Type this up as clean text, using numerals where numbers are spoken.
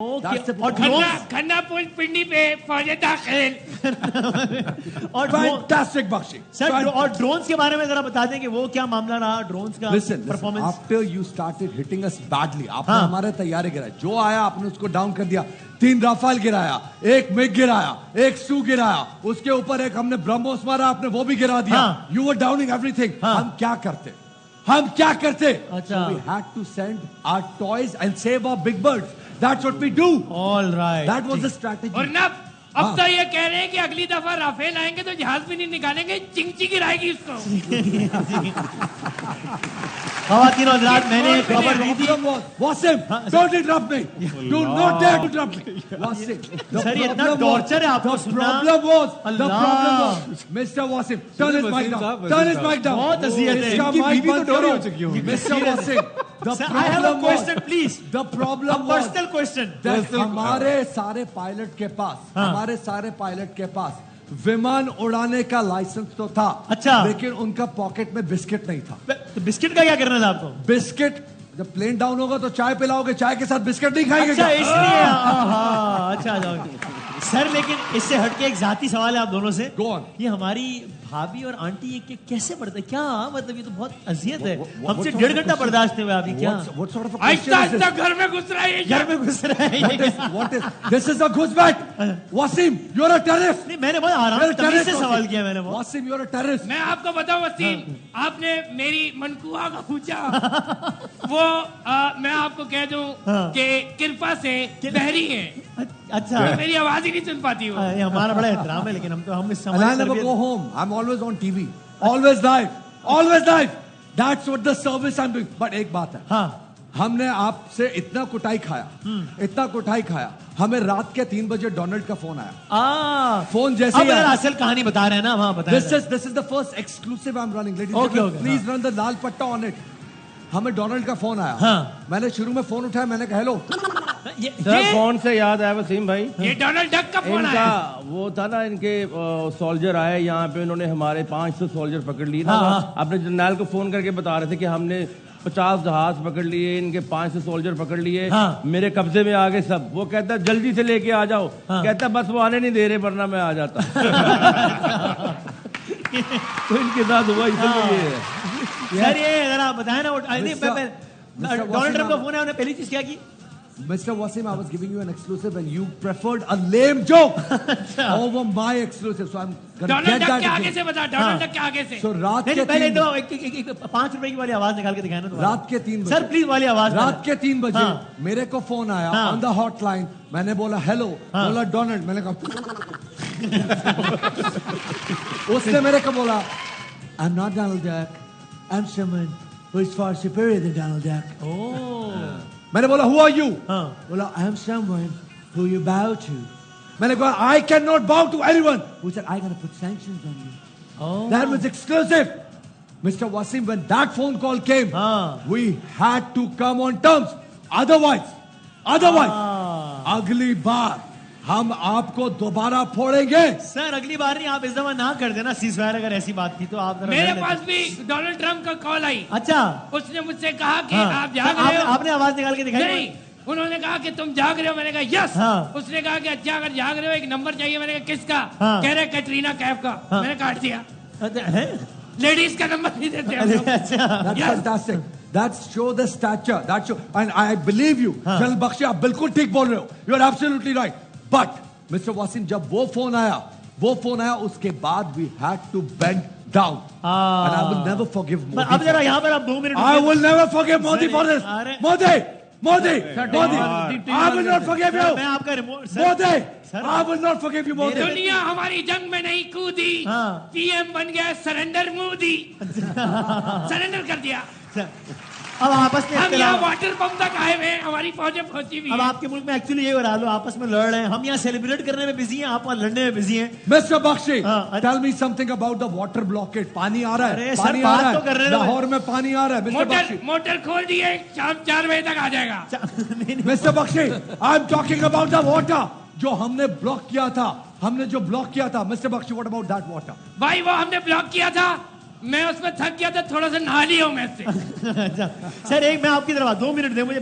खन्ना पुल पिंडी पे फौज दाखिल। और फैंटास्टिक बख्शी सर, और ड्रोन्स के बारे में जरा बता दें कि वो क्या मामला रहा ड्रोन्स का performance. After you started hitting us badly, आपने हमारे तैयारी गिराया, जो आया आपने उसको डाउन कर दिया। 3 राफेल गिराया, 1 मिग गिराया, 1 सू गिराया, उसके ऊपर एक हमने ब्रह्मोस मारा, आपने वो भी गिरा दिया। You were Downing everything. हम क्या करते? अच्छा, we had to send our toys and save our big birds. That's what we do. All right. That was the strategy. और ना अब तो ये कह रहे हैं कि अगली दफा राफेल आएंगे तो जहाज भी नहीं निकालेंगे, चिंची गिराएगी उसको। ख़वातीन और हज़रात, मैंने एक खबर दी थी। Wasim, don't interrupt me. Do not dare to interrupt me. Wasim, sir ये इतना टॉर्चर है आपको सुनना। The problem was, Mr. Wasim, turn his mic down. Turn his mic down. बहुत अज़ियत है। इसका mic बंद करो। Mr. Wasim, I have a question, please. The problem was personal question. हमारे सारे पायलट के पास विमान उड़ाने का लाइसेंस तो था। अच्छा, लेकिन उनका पॉकेट में बिस्किट नहीं था। तो बिस्किट का क्या करना था आपको? बिस्किट जब प्लेन डाउन होगा तो चाय पिलाओगे, चाय के साथ बिस्किट नहीं खाएंगे। अच्छा, इसलिए अच्छा सर, लेकिन इससे हटके एक जाती सवाल है आप दोनों से। Go on. ये हमारी भाभी और आंटी ये कैसे पढ़ते क्या? मतलब ये तो बहुत अजियत है। हमसे 1.5 घंटा बर्दाश्त हुए अभी। क्या आहिस्ता घर में घुस रहा है, घर में घुस रहा है। What is this? Is a घुसपैठ। Wasim, you're a terrorist. नहीं, मैंने बहुत आराम से सवाल किया मैंने। Wasim, you're a terrorist. मैं आपको बताऊं वसीम, आपने मेरी मनकुआ का पूछा, वो मैं आपको कह दूं कि कृपा से बहरी है। अच्छा, मेरी आवाज ही नहीं सुन पाती वो। ये हमारा बड़ा एहतराम है, लेकिन हम इस I never go home. I'm always on TV. Always live. That's what the service I'm doing. But एक बात है, हमने आपसे इतना कुटाई खाया, हमें रात के 3 बजे डोनाल्ड का फोन आया। फोन जैसे ही असल कहानी बता रहे हैं ना, वहां बताएं। This is the first exclusive I'm running, ladies and gentlemen. Please run the लाल पट्टा on it. हमें डोनाल्ड का फोन आया। मैंने शुरू में फोन उठाया, मैंने कहा हेलो। सर, फोन से याद आया वसीम भाई, ये डोनाल्ड डक का फोन आया। वो था ना, इनके सोल्जर आए यहाँ पे, उन्होंने हमारे 500 सोल्जर पकड़ लिए ना। आपने जर्नैल को फोन करके बता रहे थे कि हमने 50 जहाज पकड़ लिए, इनके 500 सोल्जर पकड़ लिए, मेरे कब्जे में आ गए सब। वो कहता जल्दी से लेके आ जाओ। कहता बस वो आने नहीं दे रहे, वरना मैं आ जाता। तो इनके साथ हुआ इसलिए। सर ये अगर आप बताएं ना, डोनाल्ड ट्रंप का फोन है, उन्हें पहली चीज क्या की? Mr. Wasim, I was giving you an exclusive and you preferred a lame joke over my exclusive. So I'm going to get that. आगे से बता, डोनाल्ड डक के आगे से। So रात के पहले तो 5 रुपए की वाली आवाज निकाल के दिखाना। रात के 3 बजे। सर प्लीज वाली आवाज। रात के 3 बजे मेरे को फोन आया ऑन द हॉटलाइन। मैंने बोला हेलो, बोला डोनाल्ड। मैंने कहा उसने मेरे को बोला I'm not Donald Duck, I'm someone who is far superior than Donald Duck. मैंने बोला who are you? बोला I am someone who you bow to. मैंने कहा I cannot bow to anyone. Who said I gonna put sanctions on you. That was exclusive. Mr. Wasim, when that phone call came, we had to come on terms. Otherwise, अगली बार हम आपको दोबारा फोड़ेंगे। Sir अगली बार नहीं, आप इस दफा ना कर देना सीज़फायर। अगर ऐसी बात थी तो आप मेरे पास भी डोनाल्ड ट्रंप का कॉल आई। अच्छा, उसने मुझसे कहा कि आप जाग रहे हो। आपने आवाज निकाल के दिखाई? नहीं, उन्होंने कहा कि तुम जाग रहे हो। मैंने कहा यस। उसने कहा कि अच्छा अगर जाग रहे हो एक नंबर चाहिए। मैंने कहा किसका? कह रहे कैटरीना कैफ का। मैंने काट दिया। लेडीज का नंबर नहीं देते हम लोग। That's fantastic. That show the stature. That show, and I believe you. General Bakshi, आप बिल्कुल ठीक बोल रहे हो। You are absolutely right. But Mr. Wasim, जब वो फोन आया उसके बाद we had to bend down. And I will never forgive Modi. अब जरा यहाँ पर आप 2 minute. I will never forgive Modi for this. Modi, I will not forgive you. मैं आपका remote. Modi, I will not forgive you, Modi. दुनिया हमारी जंग में नहीं कूदी, पीएम बन गया सरेंडर मोदी। सरेंडर कर दिया। अब आपस में हम यहाँ वाटर पंप तक आए हुए हैं, हमारी फौजें पहुंची हुई। अब आपके मुल्क में एक्चुअली ये हो रहा है, लोग आपस में लड़ रहे हैं। हम यहाँ सेलिब्रेट करने में बिजी हैं, आप वहाँ लड़ने में बिजी हैं। Mr. Bakshi, tell me something about the water blockade. पानी आ रहा है, पानी आ रहा है, लाहौर में पानी आ रहा है। Mr. Bakshi, मोटर खोल दिए, शाम 4 बजे तक आ जाएगा। Mr. Bakshi, I'm talking about the water जो हमने ब्लॉक किया था। Mr. Bakshi, what about that water? भाई वो हमने ब्लॉक किया था, मैं उसमें थक गया था, थोड़ा सा नहा लिया हूं मैं से। अच्छा सर, एक मैं आपकी तरफ 2 मिनट दे मुझे।